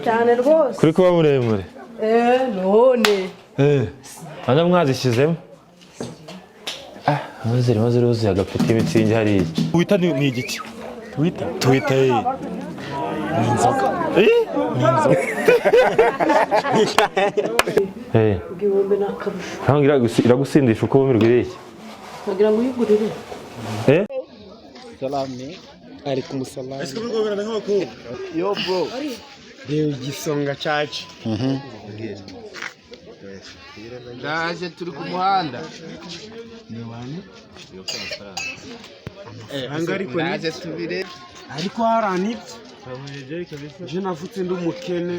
cyane rwose kuri kuba muremure none hano mwazishyizemo maze ruzuye agapeti imitsingi hariya wita ni igiki twita ni inzoga igihumbi n'akarusho iragusindisha uko wumirwa iriya kugira ngo uyigurire salami ari kumusalamu ese ko bigobera nk'abakobwa yo bro reba igisonga cyacu ndaje turi ku muhanda ni wani ndaje tubire ariko haranitse je navutse ndi umukene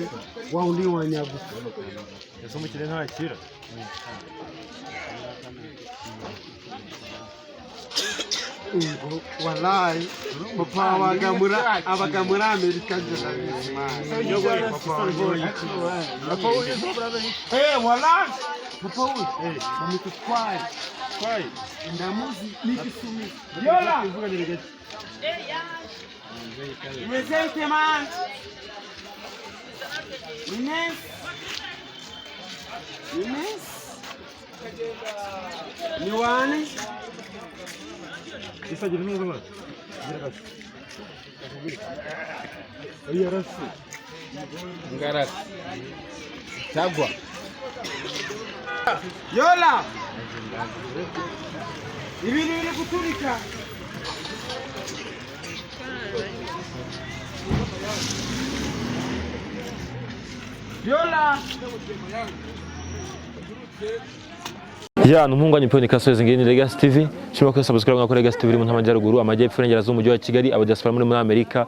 wa undi wanyaguka ese umukene ntakira wallahi papa abaga muri Amerika wallahi papa bamutwaye ndamuzi n'ikisumi yola imezete man Ines ni wani isagira neza bana biragasa yarasi ngarasi cyangwa yola ibintu biri guturika yola ya numunganye pone kasoze ngeni Legacy TV shima ko subscribe ngakora Legacy TV mu ntamajyaruguru amajyepfo n'ingerazo mu mujyi wa Kigali abadiaspora muri Amerika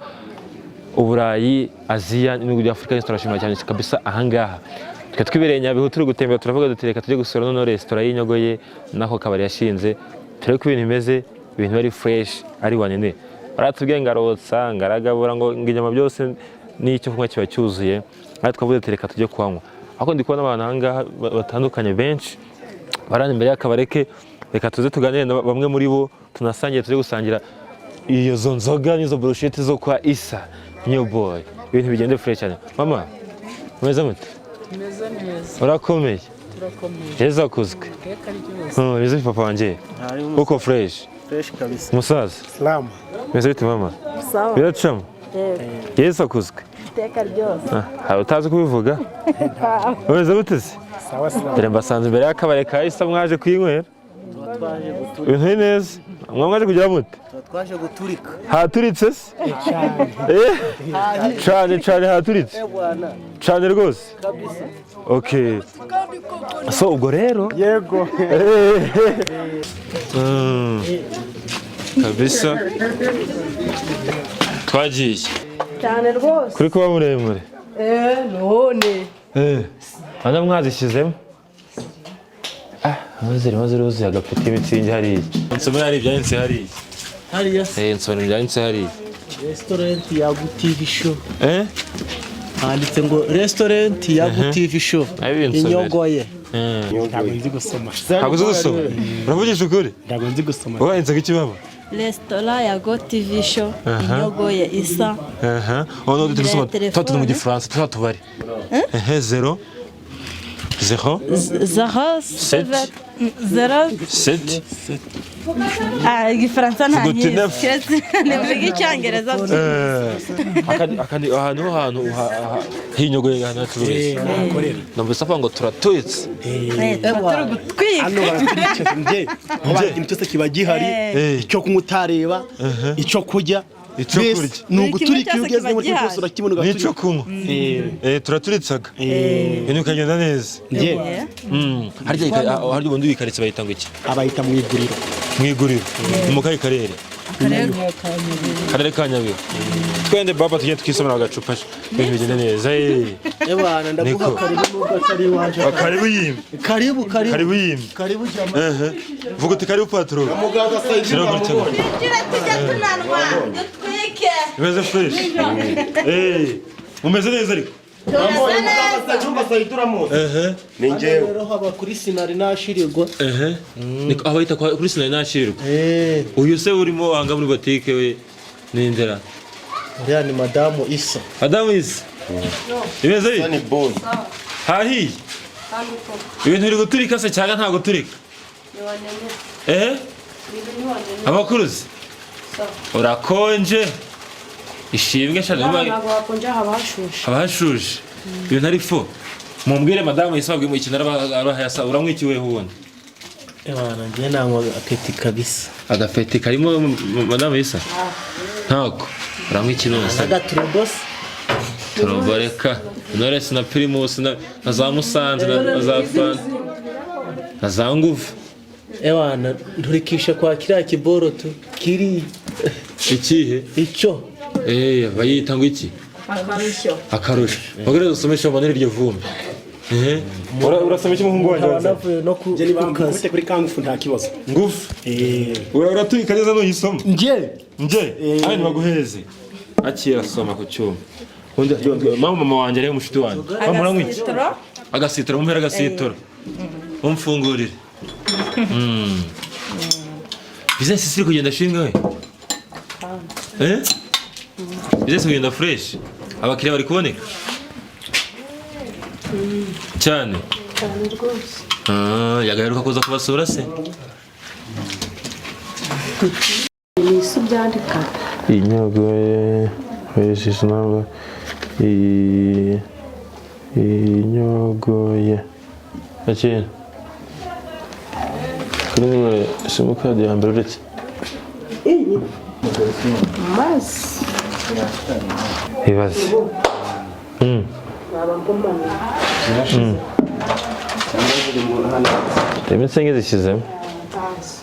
Uburayi Aziya n'ibihugu bya Afrika turashimira cyane kabisa ahangaha twibereye Nyabihu turi gutembera turavuga dutereka tujye gusura no restaurant y'Inyogoye nako kabari yashinze turi ku bintu bimeze ibintu bari fresh ari wanene baratubwiye ngarotsa ngaragabura ngo inyama byose n'icyo kunywa kiba cyuzuye ari twavuze dutereka tujye kwanywa ako ndi kubona abantu ahangaha batandukanye benshi barani imbere y'akabareke reka tuze tuganire bamwe muri bo tunasangiye turi gusangira iyo zo nzoga n'izo brushette zo kwa Isa new boy ibintu bigende fresh cyane mama umeze mute meze neza urakomeye turakomeye heza kuzwe meze papa wanje uko fresh kabisa musaza salama meze bite mama sawa biracamo heza kuzwe iteka ryose utazi kubivuga umeze bute se sawa sawa dore mbasanze imbere y'akabare ka Isa mwaje kwinywera ibintu neza mwaje kugira mute twaje guturika haturitse se cyane haturitse cyane rwose okay so ubwo rero yego kabisa twagiye cyane rwose kuri kuba muremure none hano mwazishyizemo maze ruzuye agapeti imitsingi hariya nsomero hari ibyanditse hariya nsomero ibyanditse hariya restaurant ya TV show handitse ngo restaurant ya TV show Inyogoye ntabwo nzi gusoma uravugisha ukuri ntabwo nzi gusoma wanditse ko ikibaba restaurant ya TV show Inyogoye Isa ono dusoma tatu mu gifaransa twatubari 0 igifaransa nta ntivuga icyongereza akandi ahantu hinyogoye ahantu haturuye numvise avuga ngo turatwitse turi gutwika hano baratwitse nje ikintu cyose kiba gihari icyo kunywa utareba icyo kurya icyo kurya ni uguturika iyo ugeze muri cyose urakibona ugaturika n'icyo kunywa turaturitsaga ibintu bikagenda neza harya ubundi bikaritse bahita ngo iki abayita mu iguriro ni mu kahe karere karere ka Nyabihu twende baba tugende tukisomera agacupa ibintu bigenda neza ebana ndaguha karibu nubwo atari iwaje karibu yimwe vuga uti karibu patro mugaga sayidira tujya tunanwa dutwike imeze fresh mumeze neza ariko ninjyewe rero haba kuri sinari nashirirwa niko abahita kuri sinari nashirirwa uyu se urimo wanga muri botike we nindera uriya ni madamu Isa Imeze Ni boy. hahiye ibintu biri guturika se cyangwa nta guturika abakuruzi urakonje ishimwe cyane ntabwo wakonje abashuje ibintu ari fo mumbwire madamu yisabwe mu ikintu arahayasa uramwikiwe hundi Ebana ngiye nanywa agapeti kabisa. agafeti karimo madamu yisa ntako uramwikinose Agaturobos. turoboreka Knowless na Primus na za Musanze na za Fanta na za Nguvu. Ewana nturikisha kwa kiriya kiboro tu kiri Ikihe? icyo bayita ngo iki? Akarusho. Bagere dusomesha mbonera iryo vumbi. Urasomesha umuhungu wanjye waza. no Gute kuri kangufu nta kibazo. Nguvu. Uratwika neza no yisoma. Nje. Ari baguheze. Akira soma ku cyuma. Mama wanjye ari umushiti wanjye. Bamuranywa iki? Agasitoro mumpera agasitoro. Umfungurire. Business siri kugenda shinga we. Business kugenda fresh. Abakiriya bari kuboneka. Cyane rwose. Yagaheruka kuza kubasura se. Nisu byandika. Inyogoye wesise namba inyogoye. Akira. Kuri simukadi ya mbere uretse. Mas. Ibaze. Imitsengi zishyizemo.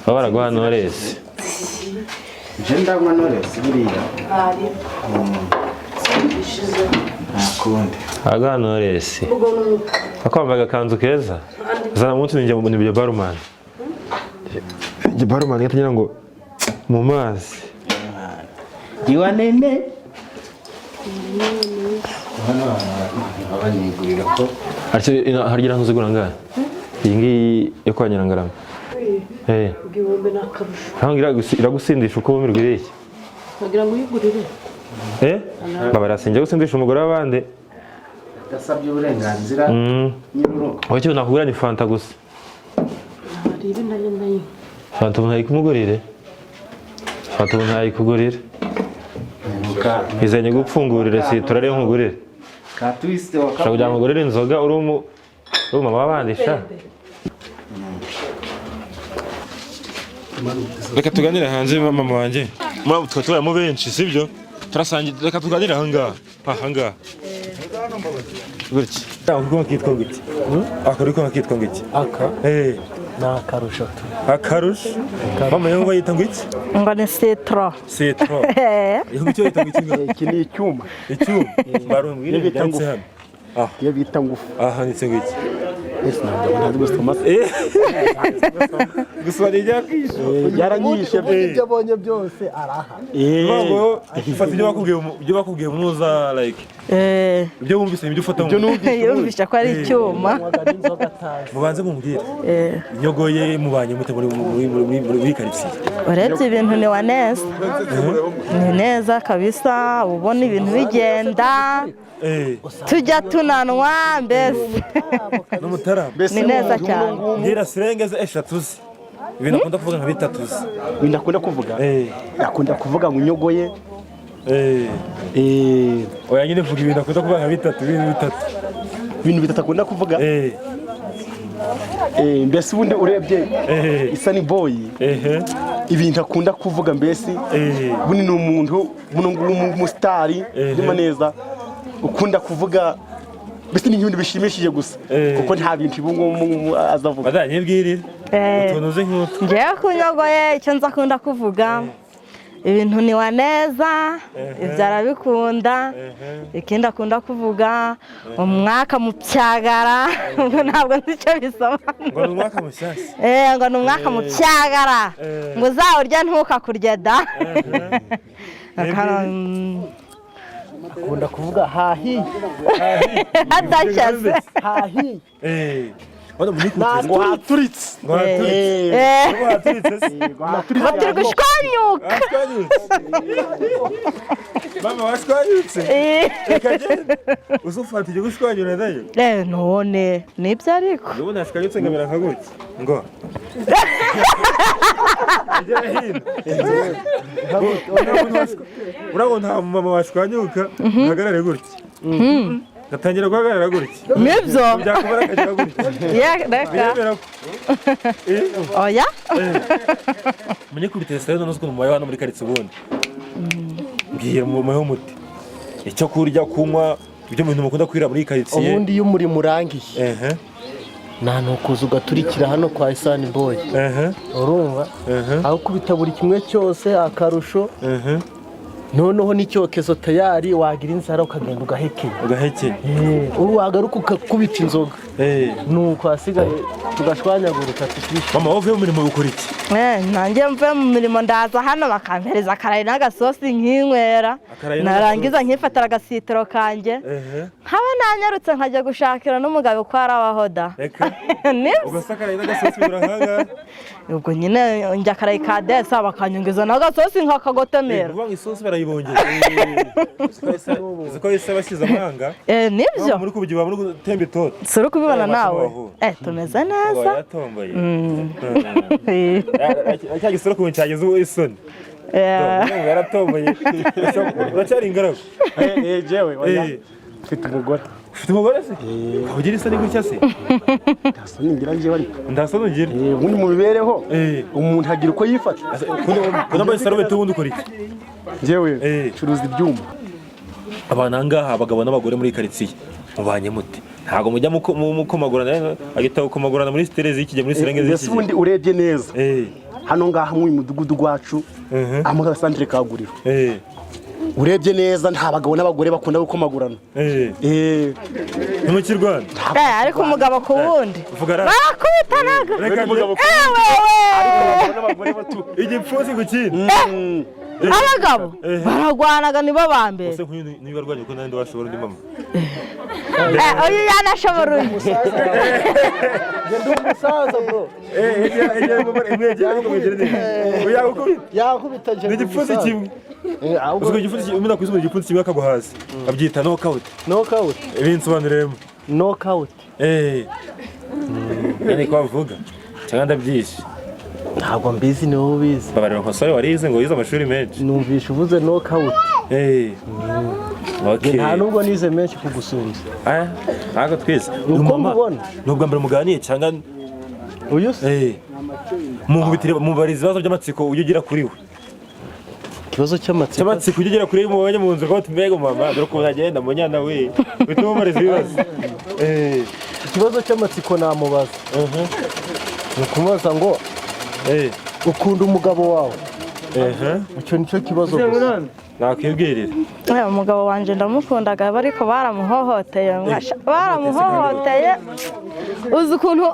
Baba baraguha Knowless. Je ndanywa Knowless buriya. Akundi. Agaha Knowless. Akwambaye agakanzu keza. Zana munsi ninjye mu byo barman. Barman yatagira ngo mu mazi. Diwa nene. Abanyigurira ko hargira nkuzigura ngahe? Iyi ngiyi yo kwa Nyirangarama. Igihumbi n'akarusho. Ntangira iragusindisha uko bumirwiriye iki? Bagira ngo uyigurire. Babarasinje gusindisha umugore w'abandi. gasabye uburenganzira. Nyiruro. Wacyo nakugura ni Fanta gusa. Hari ibindi nayo. Fanta umuntu ayikumugurire. Fanta umuntu ayikugurire. Izanye gupfungurire si turare nkugurire. Ka twiste wa Shaka kujya nkugurire inzoga uri mama wabandisha. Reka tuganire hanze mama wanje. Mwa twatubara mu benshi sibyo? Turasangira reka tuganire ahangaha. Ahangaha. Gutya. Uko kitwa gutya. Akariko kitwa gutya. aka na karusho tu. Akarusho. Mama yangu yita ngwiki? Ngo ni citro. Citro. Iyo cyo yita ngwiki? iki ni icyuma. Icyuma. Baro mbwire bita ngufu. Iyo bita ngufu. Aha ni ngwiki. Ese ntabwo gusoma. Gusoma ryakisho. Yaranyishe ibyo abonye byose araha. Ngo ufata ibyo bakubwiye muza like. Ibyo wumvise ibyo ufata mu. Yumvisha ko ari icyuma. Mubanze mumbwire. Inyogoye mubanye mute muri quartier. Urebye ibintu ni waneza. Ni neza kabisa ubona ibintu bigenda. Tujya tunanwa mbese. N'umutara. Ni neza cyane. Ngira sirengeze eshatuzi. Ibintu akunda kuvuga nka bitatuzi. Ibintu akunda kuvuga. Akunda kuvuga ngo inyogoye. Oya nyine vuga ibintu akunda kuvuga nka bitatu. Ibintu bitatu akunda kuvuga. Mbese ubundi urebye isa ni boy. Ibintu akunda kuvuga mbese buno ni umuntu buno umusitari ndima neza ukunda kuvuga mbese ni ibintu bishimishije gusa kuko nta bintu ibungu azavuga. Badanyibwirira. Utonoze nk'utu. Ngiye kunyogoye icyo nza kunda kuvuga. Ibintu ni waneza, ibyo arabikunda, ikindi akunda kuvuga umwaka mu cyagara, ntabwo nzi icyo bisobanura. Ngo ni umwaka mushyashya. Ngo ni umwaka mu cyagara, ngo uzawurya ntukakurye da. akunda kuvuga hahi. Adashaze. Hahi. ngo haturitse batiri gushwanyuka mama washwanyutse uzufata ibyo gushwanyura nayo none nibyo ariko ubu nashwanyutse ngamera nka gutya ngo urabona nta mama washwanyuka uhagarare gutya gatangira guhagarara gutya nibyo byakubara akagira gutya reka oya menye kubitera sitade none uziko mu mayo hano muri karitsiye ubundi mbwira mu mayo muti icyo kurya kunywa ibyo bintu mukunda kwira muri karitsiye ubundi iyo umurimo urangiye nta nukuza ugaturikira hano kwa Isani Boy urumva aho kubita buri kimwe cyose akarusho noneho n'icyokezo tayari wagira inzara ukagenda ugahekeye ubu wagaruka ukakubita inzoga nuko hasigaye tugashwanyagurika mama wowe mu mirimo ukora iki nanjye mvuye mu mirimo ndaza hano bakampereza akarayi n'agasosi nkinywera narangiza nkifatira agasitiro kanjye nkaba nanyarutse nkajya gushakira n'umugabo uko arabaho da ugasa akarayi n'agasosi birahaga ubwo nyine njya akarayi ka desa bakanyongeza n'agasosi nkakagotomera isosi barayibongera ziko yise bashyize amanga nibyo muri kubyiba muri gutemba itoto suri kubibona nawe tumeze neza yatomboye cya gisoro ku cyageze isoni yaratomboye uracyari ingaragu jewe mfite umugore ufite umugore se ugira isoni gutya se ndasoni ngira njyewe ariko ndasoni ngira ubundi mu bibereho umuntu agira uko yifata kunambaye sarubete ubundi ukora iki njyewe curuza ibyuma abantu ahangaha abagabo n'abagore muri karitsiye mubanye muti ntabwo mujya mukomagurana agita gukomagurana muri siterezi y'ikijya muri serengezi y'ikijya ubundi urebye neza hano ngaha mu mudugudu gwacu amagara santire kaguriro urebye neza nta bagabo n'abagore bakunda gukomagurana ni mu kirwanda ariko umugabo ku wundi barakubitanaga igipfunsi ku kindi abagabo baragwanaga nibo ba mbere ese niba arwanye uko nandi washobora undi mama uyu yanashobora uyu ndi umusaza bro yakubita ni igipfunsi kimwe ubwo igipfunsi kimwe umena kwisumira igipfunsi kimwe akagwa hasi abyita knockout ibinsobanuremo knockout ni ko bavuga cyangwa ndabyishe ntabwo mbizi ni wowe ubizi babarira nkosore warize ngo wize amashuri menshi numvisha uvuze knockout nta nubwo nize menshi kugusunza ntabwo twize uko mubona nubwo mbere muganiye cyangwa uyu se mubariza ibibazo by'amatsiko ujya ugira kuri we ikibazo cy'amatsiko ujya ugira kuri we mubanye mu nzu rwose mbega mama dore ukuntu agenda munyana we bituma mubariza ibibazo ikibazo cy'amatsiko namubaza ni ukumubaza ngo ukunda umugabo wawe icyo nicyo kibazo gusa nakwibwirira umugabo wanjye ndamukundaga ariko baramuhohoteye uzi ukuntu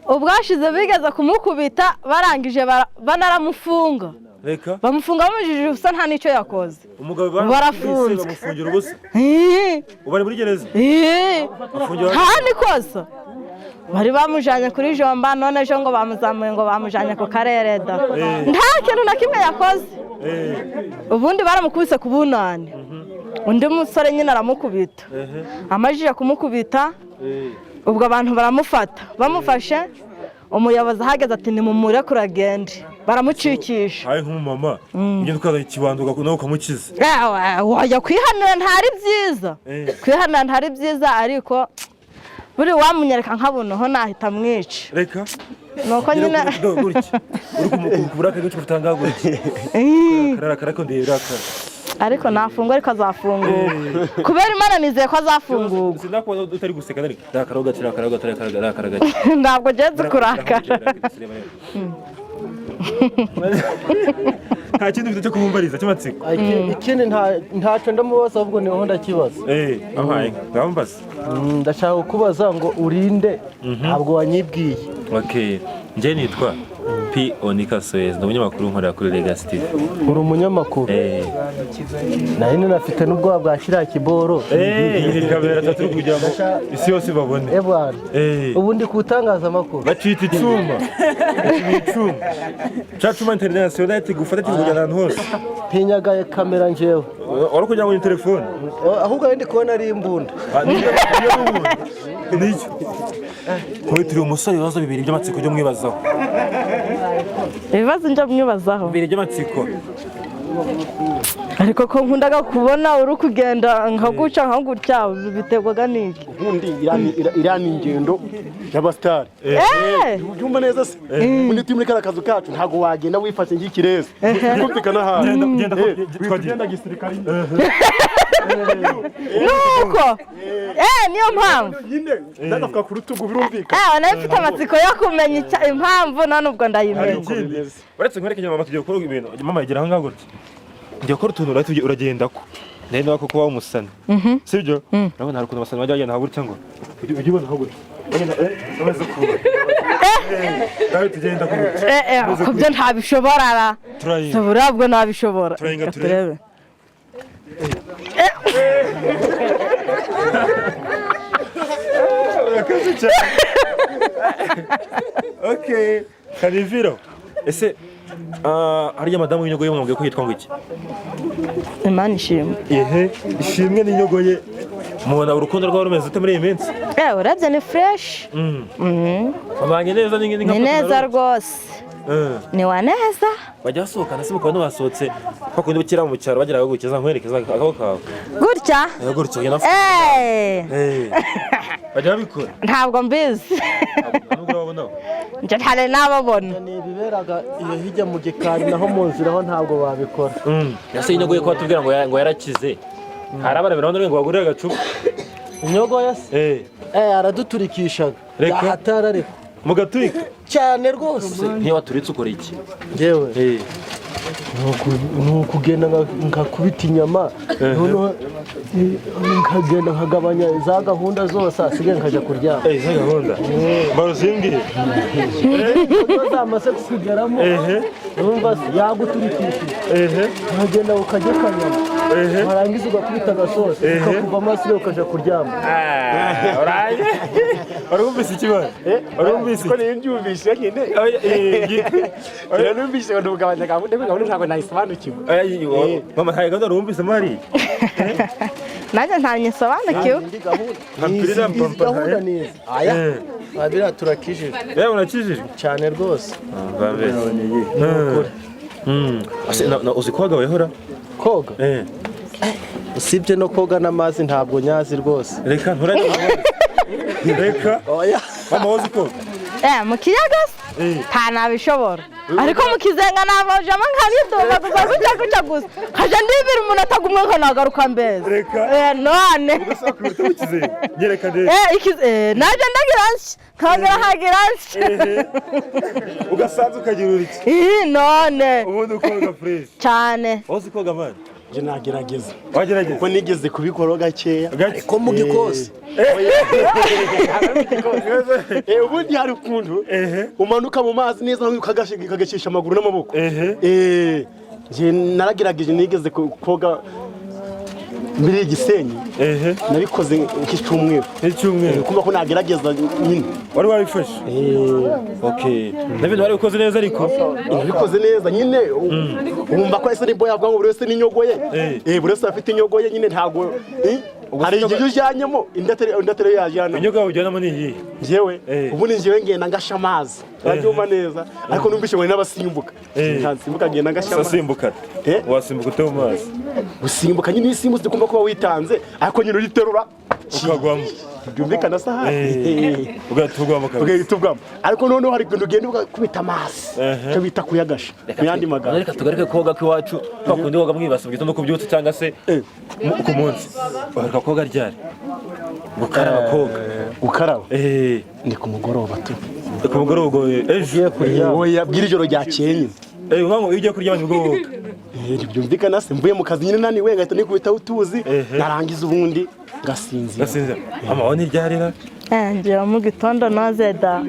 ubwashize bigeze kumukubita barangije banaramufunga bamufunga bamujije ubusa nta n'icyo yakoze barafunzwe bamufungira ubusa ubu ari muri gereza nta n'ikosa bari bamujyanye kuri jomba none ejo ngo bamuzamuye ngo bamujyanye ku karere da nta kintu na kimwe yakoze ubundi baramukubise ku bunani undi musore nyine aramukubita amajije kumukubita ubwo abantu baramufata bamufashe umuyobozi ahageze ati nimumure kuragende baramucikisha ari nk'umumama ugenda ukaza ikibanduka nawe ukamukiza wajya kwihanira ntari byiza kwihanira ntari byiza ariko buri wamunyereka nkabunoho nahita mwica reka nuko nyine uri kumukubura kandi utanga gutya karako ndirakara ariko nafungwa ariko azafungurwa kubera Imana nizeye ko azafungurwa sinakubona utari guseka ariko ndakaraga ntabwo genze kurakara nta kindi cyo kumumbariza cy'amatsiko ikindi ntacyo ndamubaza ahubwo niho ndakibaza ahaye ngambaza ndashaka kubaza ngo urinde ntabwo wanyibwiye njye nitwa P P Onikasoyez ni umunyamakuru nkorera kuri Legacy TV. uri umunyamakuru nari nafite n'ubwoba bwa kiriya kiboro Iyi kamera tatu kugira ngo isi yose babone. bwana ubu ndi kutangazamakuru Bacita icuma. Chatuma international gufata kujyana ahantu hose. ntinyagaye kamera njyewe Wari kujya mu telefone. ahubwo ndi kubona ari imbunda Nicyo. Turi umusore ibibazo bibiri by'amatsiko byo mwibazaho. ibibazo njya mwibazaho Bibiri by'amatsiko. ariko ko nkundaga kubona uri kugenda nkaguca biterwaga n'iki ubundi irani ingendo y'abasitari ubyumva neza se ubundi turi muri kariya kazu kacu ntabwo wagenda wifashe nk'ikirezi kumvikana ahantu genda gisirikare nuko niyo mpamvu nyine ndagafuka ku rutugu birumvikana nawe mfite amatsiko yo kumenya impamvu none ubwo ndayimenya Uretse nkwerekanye mama tugiye gukora ibintu mama yigera aho ngaho gutya. Ngiye gukora utuntu uragenda ko. Nende wako kuba umusani. Sibyo? Urabona hari ukuntu abasani bajya bagenda aho gutya ngo ujye ubona aho gutya. Bagenda amaze kuba. Nawe tugenda ko. ko byo ntabishobora burabwo ntabishobora turebe. Okay. Kaniviro. Ese hariya madamu w'inyogoye mwambwiye ko yitwa ngo iki? Imana ishimwe. Ishimwe n'inyogoye. Mubona urukundo rwawe rumeze ute muri iyi minsi? Urebye ni fresh. Babanye neza ni neza rwose. Ni wa neza. Bajya basohokana se mukaba ntibasohotse bakundi bukira mu cyaro bagera gukiza nkwerekeza aho kawe. Gutya? Gutya ngena. Bajya babikora? Ntabwo mbizi. Nubwo babonaho. Nje ntare nababona. ni ibiberaga iyo hijya mu gikari naho mu nzira ho ntabwo babikora Yase inyogoye ko batubwira ngo yarakize. Harabarabira ngo bagurire agacupa. inyogoye se araduturikishaga yahatara ariko Mugaturika cyane rwose niyo waturitse ukora iki? Njyewe ni ukugenda nkakubita inyama noneho nkagenda nkagabanya za gahunda zose asigaye nkajya kuryama Za gahunda baruzingiye zamaze kugeramo urumva yaguturikishije nkagenda ukajya kanyama warangiza ugakubita agasosi ukakuva amaso ukajya kuryama uraye warumvise ikibazo warumvise ko nimbyumvise nyine numvise ngo ndugabanya gahunda ntabwo nayisobanukiwe mama ntaye gahunda rumvise mari nanjye ntanyisobanukiwe gahunda neza abira turakijije unakijije cyane rwose uzi koga wehora koga usibye no koga n'amazi ntabwo nyazi rwose reka nturanye reka mama uzi koga mu kiyaga nta nabishobora ariko mu kizenga nabajamo nkabidumba gusa haje ndibira umuntu atagumwe nkanagaruka mbeze reka none nyereka de naje ndagira nkagera hagira ugasanzwe ukagira uriki none ubundi ukoga fresh cyane uzi koga man je nagerageza wagerageza ko nigeze kubikora gakeya ko mu gikosi ubundi hari ukuntu umanuka mu mazi neza ukagashisha amaguru n'amaboko je naragerageje nigeze koga muri Gisenyi nabikoze nk'icyumweru kuba ko nagerageza nyine wari wabifashe okay nabindi wari ukoze neza ariko nabikoze neza nyine wumva ko ese ni boya bwa ngo buri wese n'inyogoye buri wese afite inyogoye nyine ntago hari igihe ujyanyemo indatero yajyana inyogoye ujyanamo ni iyi njyewe ubundi njyewe ngenda ngasha amazi baryuma neza ariko numvise ngo n'abasimbuka ntasimbuka ngenda ngasha amazi wasimbuka wasimbuka ute mu mazi gusimbuka nyine isimbutse kumva ko waw'itanze ariko nyine uriterura ukagwamo byumvikana saha ugatugwamo kabisa ugahitugwamo ariko noneho hari ibintu ugenda ugakubita amazi cyo bita kuyagasha mu yandi magambo reka tugareke koga k'iwacu twakundi koga mwibasa mu gitondo kubyutse cyangwa se ku munsi uheruka koga ryari gukaraba koga gukaraba ni ku mugoroba tu ku mugoroba ejo oya bwira ijoro ryakeye nyine nkango iyo ugiye kuryama nibwo woga byumvikana se mvuye mu kazi nyine naniwe ngahita nikubita utuzi narangiza ubundi ngasinzira amahoni ryarira ngiye mu gitondo noze da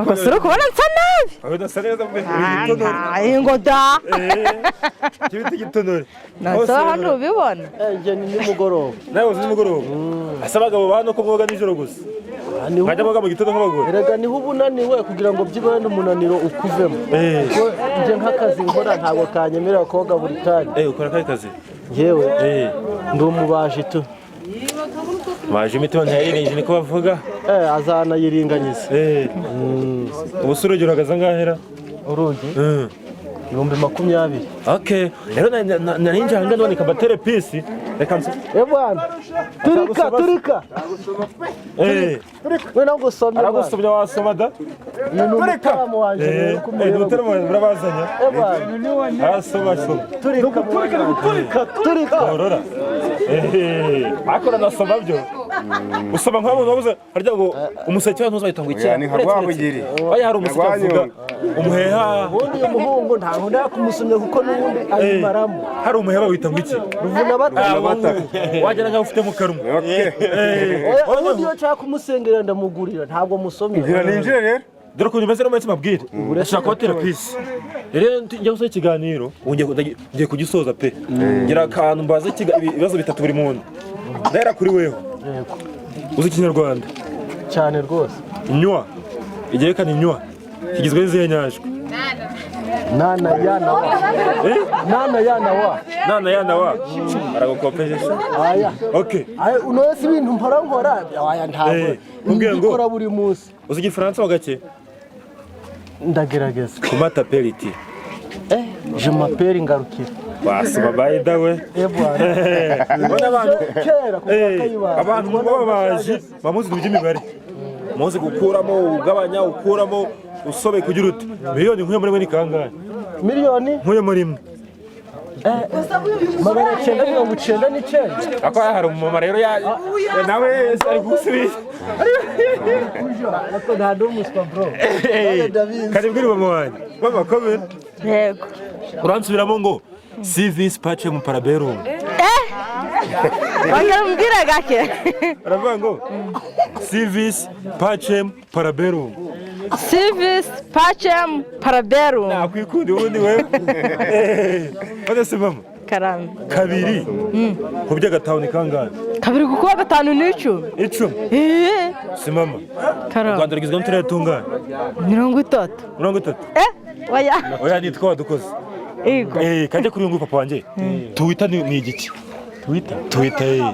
ngo sura kubona nsa nabi udasa neza mu gitondo ngo da kibiti gitonore nasa hano ubibona njye ni nimugoroba nawe uzi nimugoroba asa abagabo bano ko mwoga nijoro gusa nkajya mwoga mu gitondo nk'abagore erega niho ubunaniwe kugira ngo byibone n'umunaniro ukuvemo njye nk'akazi nkora ntabwo kanyemerera koga buri kanya ukora akahe kazi yewe ndi umubaji tu baje imitima ntayirinje niko bavuga azanayiringaniza ubusa urugero uhagaze angahera urugi 20,000. Okay, rero narinje hanga none kabatere pisi reka nse bwana turika we nago somye aragusomya wasoma da turika mu wanje dutera mu burabazanya bwana asoma turika orora akora nasoma byo usoma nk'abantu babuze harya ngo umuseke wantu uzahita ngo iki ni nkabwabugiri oya hari umuseke avuga umuheha ubundi umuhungu ntaho ndakumusomye kuko nubundi ayimaramo hari umuheha wita ngo iki ruvuna bataka wagera nka ufite mu karumwe ubundi yo nshaka kumusengera ndamugurira ntabwo musomye ninjire rero dore ukuntu umeze n'umunsi mabwire urashaka kubatera pisi rero njya gusoza ikiganiro ngiye kugisoza pe ngira akantu mbaze ibibazo bitatu buri muntu ndahera kuri weho uzi ikinyarwanda cyane rwose inywa igerekana inywa kigizwe n'izihe nyajwi nana yana wa aragukopeje se aya okay unoye si ibintu nkora aya ntabwo mbikora buri munsi uzi igifaransa wa gake ndagerageza kumata periti je m'appelle ngarukira basoma bayida we bwana abantu kera abantu babaje bamuzi iby'imibare muzi gukuramo ugabanya ukuramo usobe kugira uti miliyoni nkuye muri mwe ni kangahe miliyoni nkuye muri imwe 999 ako hari umumama rero nawe ari gusubiza ariko nta n'umuswa bro kari bwiri mama wanjye mama komera yego uransubiramo ngo service pace mu paraberum bangara mbwira gake aravuga ngo service pace paraberum service pacem paraberum nakwikundi ubundi wewe badase mama karame kabiri kubya gatanu ni kangahe kabiri gukuba 5 n'icumi si mama karame Rwanda rigizwe n'uturere tungana 30 oya nitwa wadukoze ego kajya kuri ngo papa wanjye Twitter ni igiki Twitter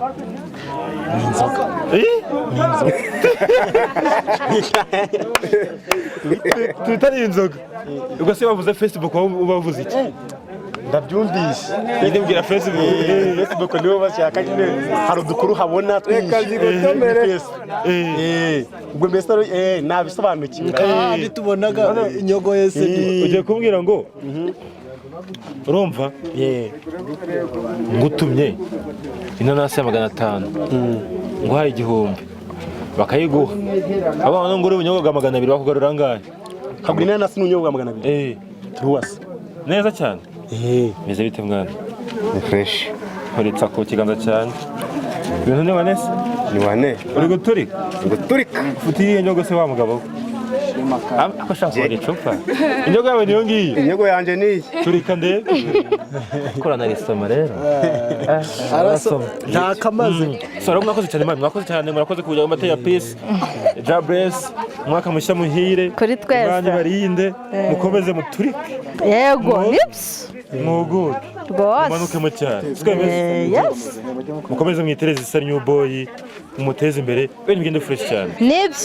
ni inzoga Twitter ni inzoga ubwo se bavuze Facebook bavuze iki ndabyumvise ndibwira Facebook nibo bashaka nyine hari udukuru habona twinshi ubwo mbese nabisobanukiwe kandi tubonaga inyogoye se ugiye kumbwira ngo urumva ngutumye inanasi ya 500 nguhaye 1000 bakayiguha abana ngo uri unyobwa 200 bakugarura ngahe kabwi inanasi n'unyobwa 200 tuwase neza cyane meze bite mwana ni fresh uritsa ku kiganza cyane ibintu ni wane ni wane uri guturika ufitiye inyogo se wa mugabo ako shaka wari icupa inyogo yawe niyo ngiyi inyogo yanje niyi turika nde korana risoma rero arasoma nta kamaze sora mwakoze cyane murakoze kujya mu mateka peace jables mwaka mushya muhire kuri twese bandi barinde mukomeze muturike yego nips muguke rwose manuke mu cyaro twemeze yes mukomeze mwitereze isa new boy mumuteze imbere bene bigende fresh cyane nibyo